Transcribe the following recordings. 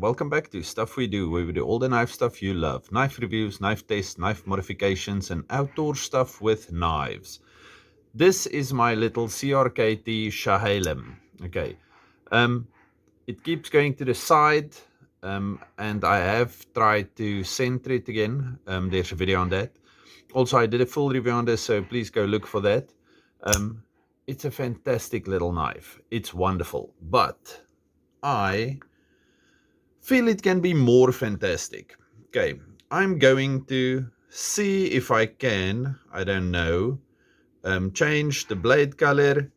and welcome back to Stuff We Do, where we do all the knife stuff you love. Knife reviews, knife tests, knife modifications, and outdoor stuff with knives. This is my little CRKT Chehalem. Okay. It keeps going to the side, and I have tried to center it again. There's a video on that. Also, I did a full review on this, so please go look for that. It's a fantastic little knife. It's wonderful, but I feel it can be more fantastic. Okay, I'm going to see if I can, I don't know, change the blade color,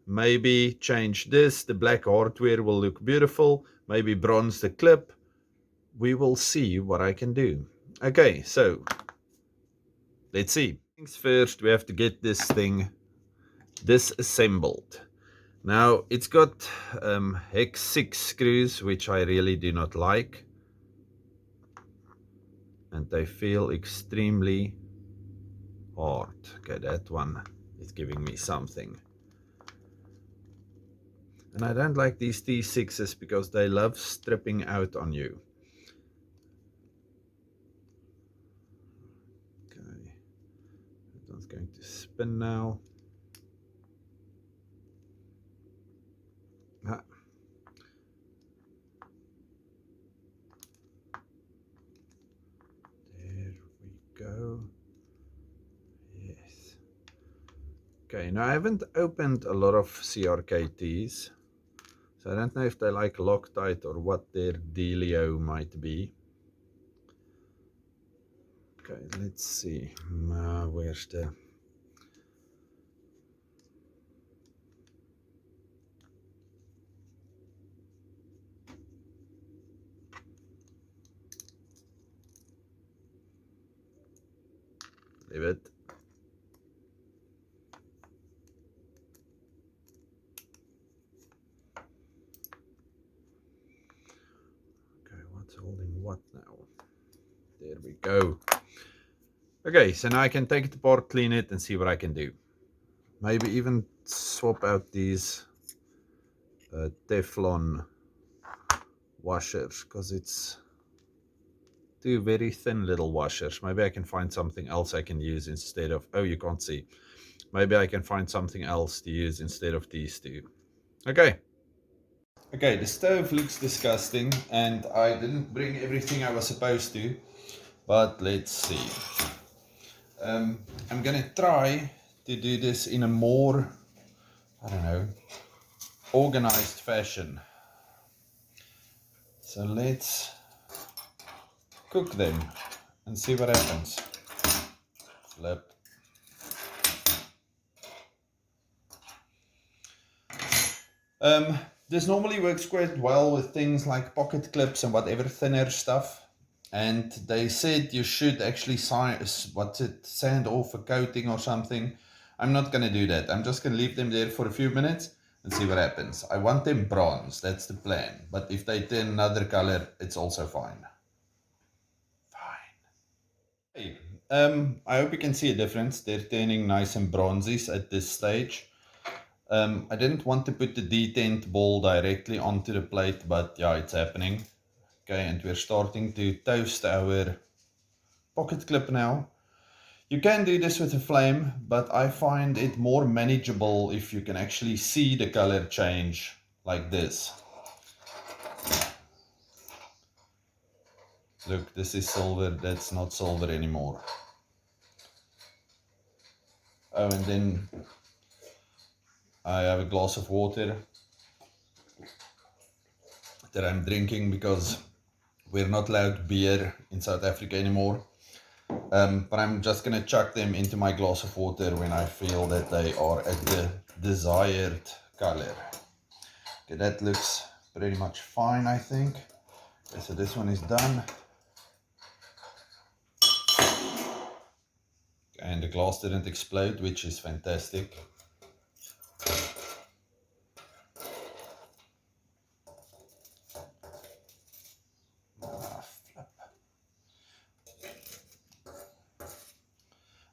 maybe change this, the black hardware will look beautiful, maybe bronze the clip. We will see what I can do. Okay, so let's see. Things first, we have to get this thing disassembled. Now, it's got hex 6 screws, which I really do not like. And they feel extremely hard. Okay, that one is giving me something. And I don't like these T6s because they love stripping out on you. Okay, that one's going to spin now. Ah. There we go. Yes. Okay, now I haven't opened a lot of CRKTs, so I don't know if they like Loctite or what their dealio might be. Okay, let's see. Where's the... Leave it. Okay, what's holding what now? There we go. Okay, so now I can take it apart, clean it, and see what I can do. Maybe even swap out these Teflon washers, because it's two very thin little washers. Maybe I can find something else I can use instead of... Oh, you can't see. Maybe I can find something else to use instead of these two. Okay. Okay, the stove looks disgusting, and I didn't bring everything I was supposed to. But let's see. I'm gonna try to do this in a more, I don't know, organized fashion. So let's cook them and see what happens. Flip. This normally works quite well with things like pocket clips and whatever thinner stuff. And they said you should actually sand off a coating or something. I'm not going to do that. I'm just going to leave them there for a few minutes and see what happens. I want them bronze. That's the plan. But if they turn another color, it's also fine. Hey, I hope you can see a difference. They're turning nice and bronzies at this stage. I didn't want to put the detent ball directly onto the plate, but yeah, it's happening. Okay, and we're starting to toast our pocket clip now. You can do this with a flame, but I find it more manageable if you can actually see the color change like this. Look, this is silver, that's not silver anymore. Oh, and then I have a glass of water that I'm drinking because we're not allowed beer in South Africa anymore. But I'm just going to chuck them into my glass of water when I feel that they are at the desired color. Okay, that looks pretty much fine, I think. Okay, so this one is done. And the glass didn't explode, which is fantastic.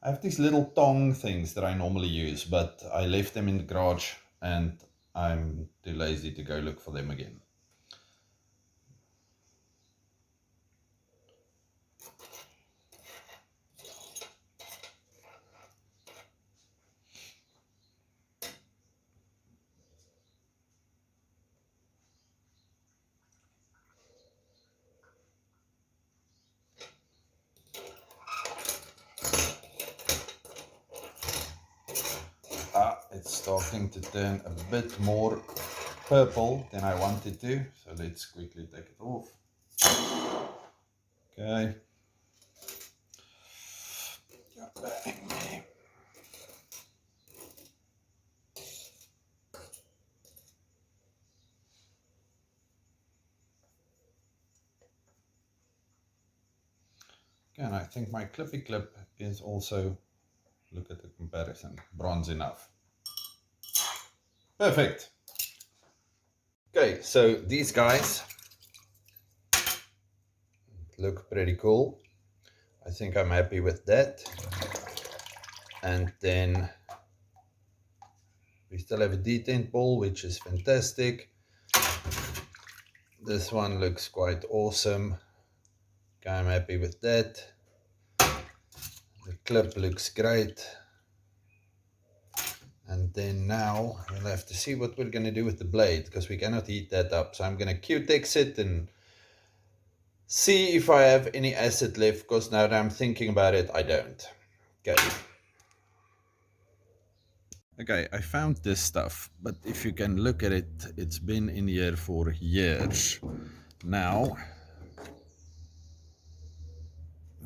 I have these little tong things that I normally use, but I left them in the garage and I'm too lazy to go look for them again. starting to turn a bit more purple than I wanted to. So let's quickly take it off. Okay. And I think my clippy clip is also, look at the comparison, bronze enough. Perfect. Okay, so these guys look pretty cool. I think I'm happy with that. And then we still have a detent ball, which is fantastic. This one looks quite awesome. Okay, I'm happy with that. The clip looks great. And then now we'll have to see what we're going to do with the blade, because we cannot heat that up. So I'm going to Q-Tex it and see if I have any acid left, because now that I'm thinking about it, I don't. Okay. Okay, I found this stuff, but if you can look at it, it's been in here for years. Now,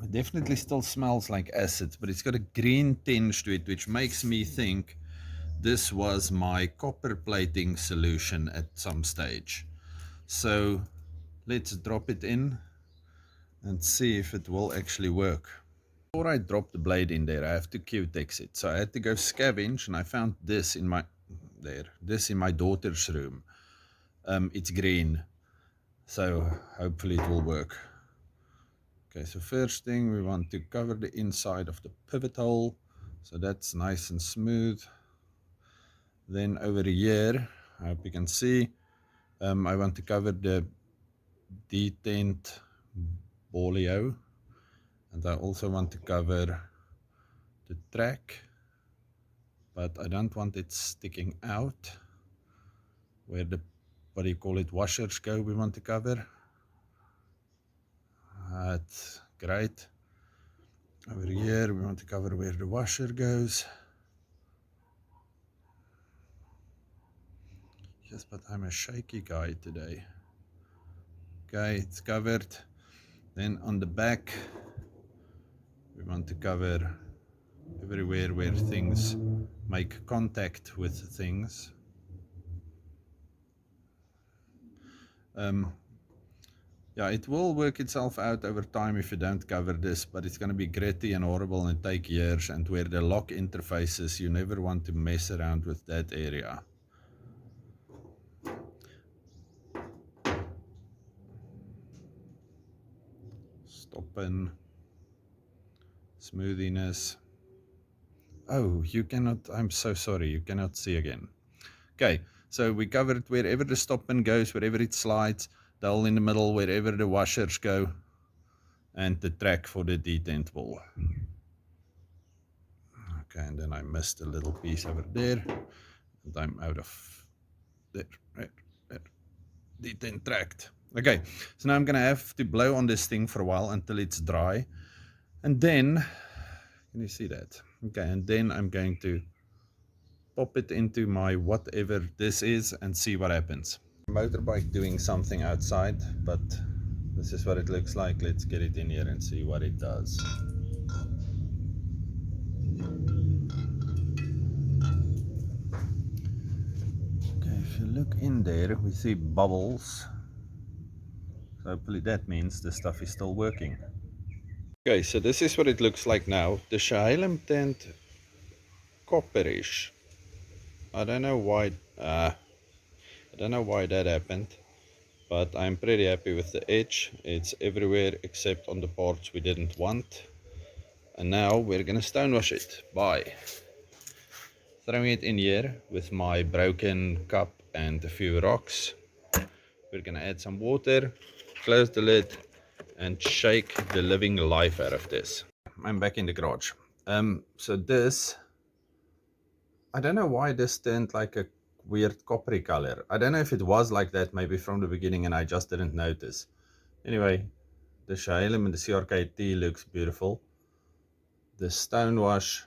it definitely still smells like acid, but it's got a green tinge to it, which makes me think this was my copper plating solution at some stage. So let's drop it in and see if it will actually work. Before I drop the blade in there, I have to Q-Tex it. So I had to go scavenge, and I found this in my daughter's room. It's green, so hopefully it will work. Okay, so first thing, we want to cover the inside of the pivot hole, so that's nice and smooth. Then over here, I hope you can see, I want to cover the detent bolio, and I also want to cover the track, but I don't want it sticking out where the, what do you call it, washers go. We want to cover. That's great. Over here we want to cover where the washer goes. Yes, but I'm a shaky guy today. Okay, it's covered. Then on the back we want to cover everywhere where things make contact with things. Yeah, it will work itself out over time if you don't cover this, but it's going to be gritty and horrible and take years. And where the lock interfaces, you never want to mess around with that area. Stopping, smoothiness. Oh, you cannot, I'm so sorry, you cannot see again. Okay, so we covered wherever the stop pin goes, wherever it slides, the hole in the middle, wherever the washers go, and the track for the detent ball. Okay, and then I missed a little piece over there, and I'm out of there, right, there, detent tracked. Okay, so now I'm gonna have to blow on this thing for a while until it's dry, and then, can you see that? Okay, and then I'm going to pop it into my whatever this is and see what happens. Motorbike doing something outside, but this is what it looks like. Let's get it in here and see what it does. Okay, if you look in there, we see bubbles. So hopefully that means the stuff is still working. Okay, so this is what it looks like now. The Chehalem turned copperish. I don't know why that happened, but I'm pretty happy with the etch. It's everywhere except on the parts we didn't want. And now we're gonna stonewash it. Bye. Throwing it in here with my broken cup and a few rocks. We're gonna add some water, close the lid, and shake the living life out of this. I'm back in the garage. So this, I don't know why this turned like a weird coppery color. I don't know if it was like that maybe from the beginning and I just didn't notice. Anyway, the Chehalem and the CRKT looks beautiful. The Stonewash,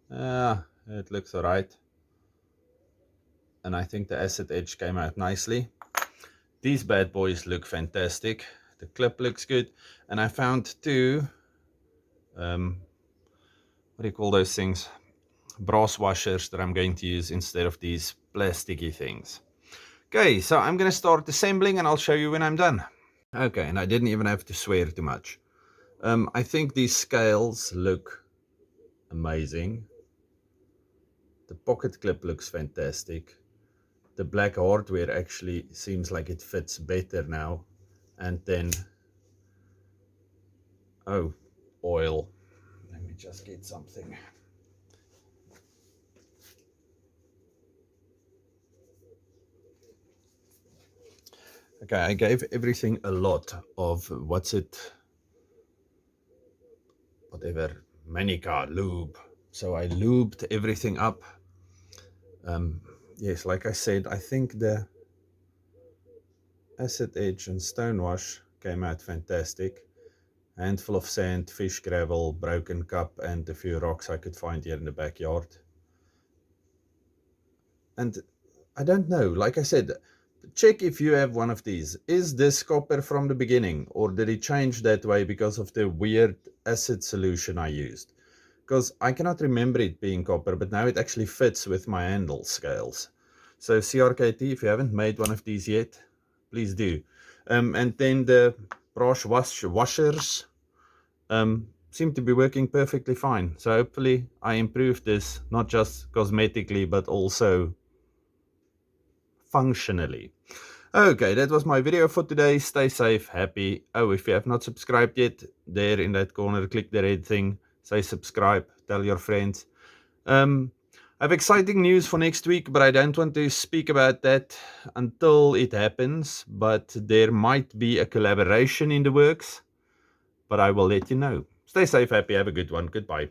it looks alright. and I think the acid edge came out nicely. These bad boys look fantastic. The clip looks good, and I found two, what do you call those things? Brass washers that I'm going to use instead of these plasticky things. Okay, so I'm going to start assembling and I'll show you when I'm done. Okay, and I didn't even have to swear too much. I think these scales look amazing. The pocket clip looks fantastic. The black hardware actually seems like it fits better now. And then, oh, oil. Let me just get something. Okay, I gave everything a lot of, whatever, manica, lube. So I lubed everything up. Yes, like I said, I think the acid edge and Stonewash came out fantastic. Handful of sand, fish gravel, broken cup, and a few rocks I could find here in the backyard. And I don't know, like I said, check if you have one of these. Is this copper from the beginning, or did it change that way because of the weird acid solution I used? Because I cannot remember it being copper, but now it actually fits with my handle scales. So CRKT, if you haven't made one of these yet, please do. And then the brush washers seem to be working perfectly fine. So hopefully I improved this, not just cosmetically, but also functionally. Okay, that was my video for today. Stay safe, happy. Oh, if you have not subscribed yet, there in that corner, click the red thing, say subscribe, tell your friends. I have exciting news for next week, but I don't want to speak about that until it happens. But there might be a collaboration in the works, but I will let you know. Stay safe, happy, have a good one. Goodbye.